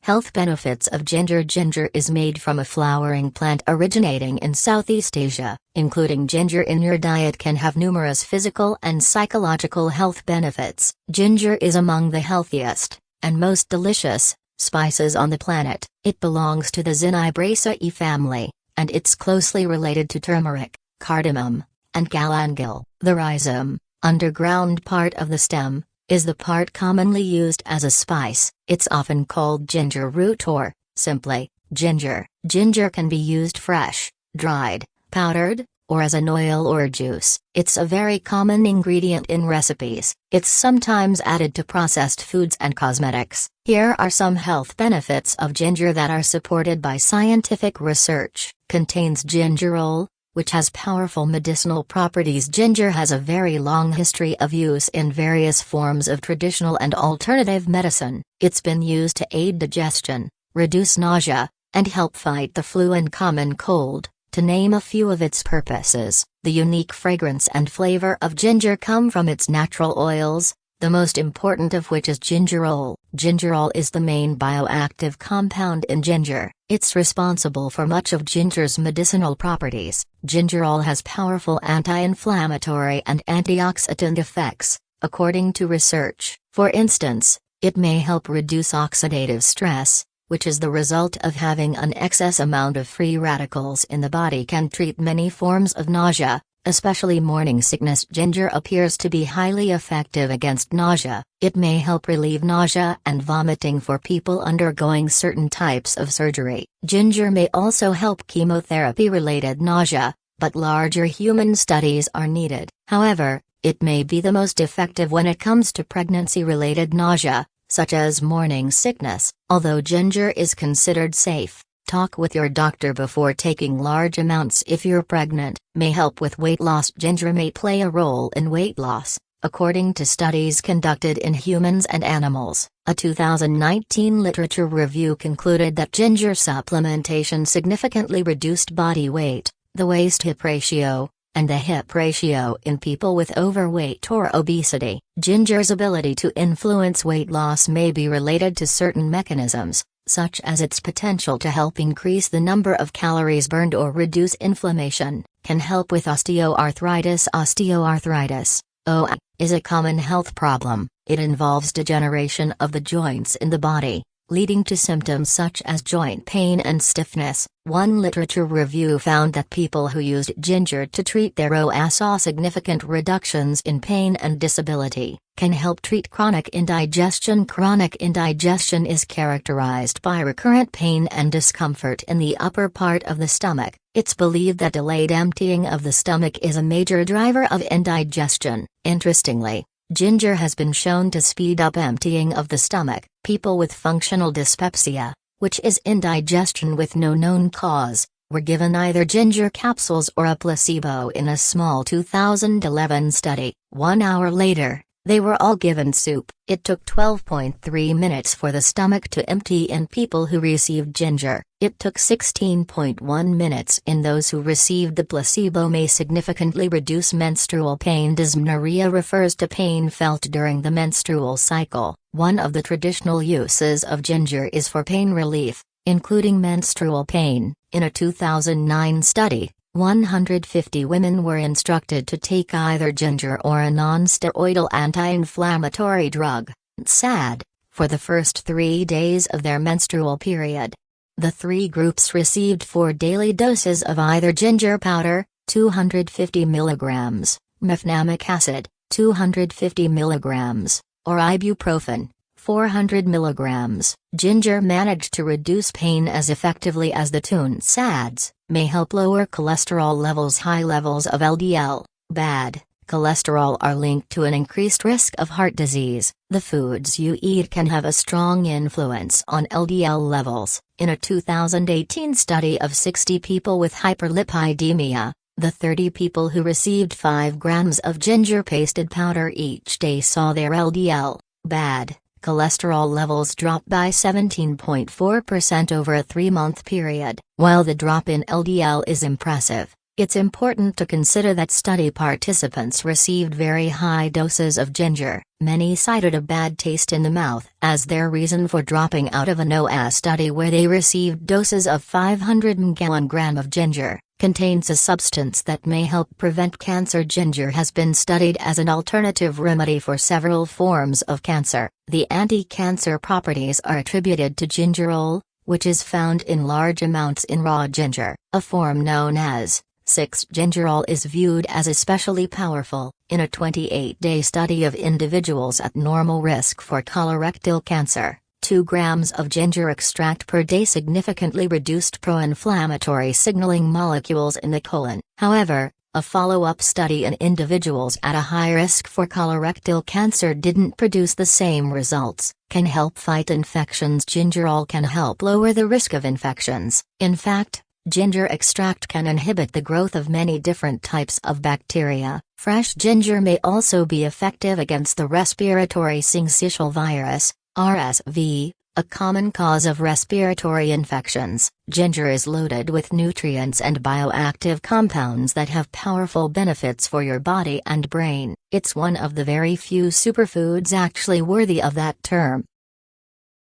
Health benefits of ginger. Ginger is made from a flowering plant originating in Southeast Asia. Including ginger in your diet can have numerous physical and psychological health benefits. Ginger is among the healthiest and most delicious spices on the planet. It belongs to the Zinabraceae family, and it's closely related to turmeric, cardamom, and galangal. The rhizome, underground part of the stem, is the part commonly used as a spice. It's often called ginger root or, simply, ginger. Ginger can be used fresh, dried, powdered, or as an oil or juice. It's a very common ingredient in recipes. It's sometimes added to processed foods and cosmetics. Here are some health benefits of ginger that are supported by scientific research. Contains gingerol, which has powerful medicinal properties. Ginger has a very long history of use in various forms of traditional and alternative medicine. It's been used to aid digestion, reduce nausea, and help fight the flu and common cold, to name a few of its purposes. The unique fragrance and flavor of ginger come from its natural oils, the most important of which is gingerol. Gingerol is the main bioactive compound in ginger. It's responsible for much of ginger's medicinal properties. Gingerol has powerful anti-inflammatory and antioxidant effects, according to research. For instance, it may help reduce oxidative stress, which is the result of having an excess amount of free radicals in the body. Can treat many forms of nausea, especially morning sickness. Ginger appears to be highly effective against nausea. It may help relieve nausea and vomiting for people undergoing certain types of surgery. Ginger may also help chemotherapy-related nausea, but larger human studies are needed. However, it may be the most effective when it comes to pregnancy-related nausea, such as morning sickness. Although ginger is considered safe, talk with your doctor before taking large amounts if you're pregnant. May help with weight loss. Ginger may play a role in weight loss, according to studies conducted in humans and animals. A 2019 literature review concluded that ginger supplementation significantly reduced body weight, the waist-hip ratio, and the hip ratio in people with overweight or obesity. Ginger's ability to influence weight loss may be related to certain mechanisms, such as its potential to help increase the number of calories burned or reduce inflammation. Can help with osteoarthritis. Osteoarthritis, OA, is a common health problem. It involves degeneration of the joints in the body, leading to symptoms such as joint pain and stiffness. One literature review found that people who used ginger to treat their OA saw significant reductions in pain and disability. Can help treat chronic indigestion. Chronic indigestion is characterized by recurrent pain and discomfort in the upper part of the stomach. It's believed that delayed emptying of the stomach is a major driver of indigestion. Interestingly, ginger has been shown to speed up emptying of the stomach. People with functional dyspepsia, which is indigestion with no known cause, were given either ginger capsules or a placebo in a small 2011 study. 1 hour later, they were all given soup. It took 12.3 minutes for the stomach to empty in people who received ginger. It took 16.1 minutes in those who received the placebo. May significantly reduce menstrual pain. Dysmenorrhea refers to pain felt during the menstrual cycle. One of the traditional uses of ginger is for pain relief, including menstrual pain. In a 2009 study, 150 women were instructed to take either ginger or a non-steroidal anti-inflammatory drug, NSAID, for the first 3 days of their menstrual period. The 3 groups received 4 daily doses of either ginger powder, 250 mg, mefenamic acid, 250 mg, or ibuprofen, 400 mg. Ginger managed to reduce pain as effectively as the two NSAIDs. May help lower cholesterol levels. High levels of LDL, bad cholesterol, are linked to an increased risk of heart disease. The foods you eat can have a strong influence on LDL levels. In a 2018 study of 60 people with hyperlipidemia, the 30 people who received 5 grams of ginger pasted powder each day saw their LDL, bad cholesterol levels drop by 17.4% over a 3-month period. While the drop in LDL is impressive, It's important to consider that study participants received very high doses of ginger. Many cited a bad taste in the mouth as their reason for dropping out of a NOAA study where they received doses of 500 mg 1 gram of ginger. Contains a substance that may help prevent cancer. Ginger has been studied as an alternative remedy for several forms of cancer. The anti-cancer properties are attributed to gingerol, which is found in large amounts in raw ginger. A form known as 6-gingerol is viewed as especially powerful. In a 28-day study of individuals at normal risk for colorectal cancer, 2 grams of ginger extract per day significantly reduced pro-inflammatory signaling molecules in the colon. However, a follow-up study in individuals at a high risk for colorectal cancer didn't produce the same results. Can help fight infections. Gingerol can help lower the risk of infections. In fact, ginger extract can inhibit the growth of many different types of bacteria. Fresh ginger may also be effective against the respiratory syncytial virus, RSV, a common cause of respiratory infections. Ginger is loaded with nutrients and bioactive compounds that have powerful benefits for your body and brain. It's one of the very few superfoods actually worthy of that term.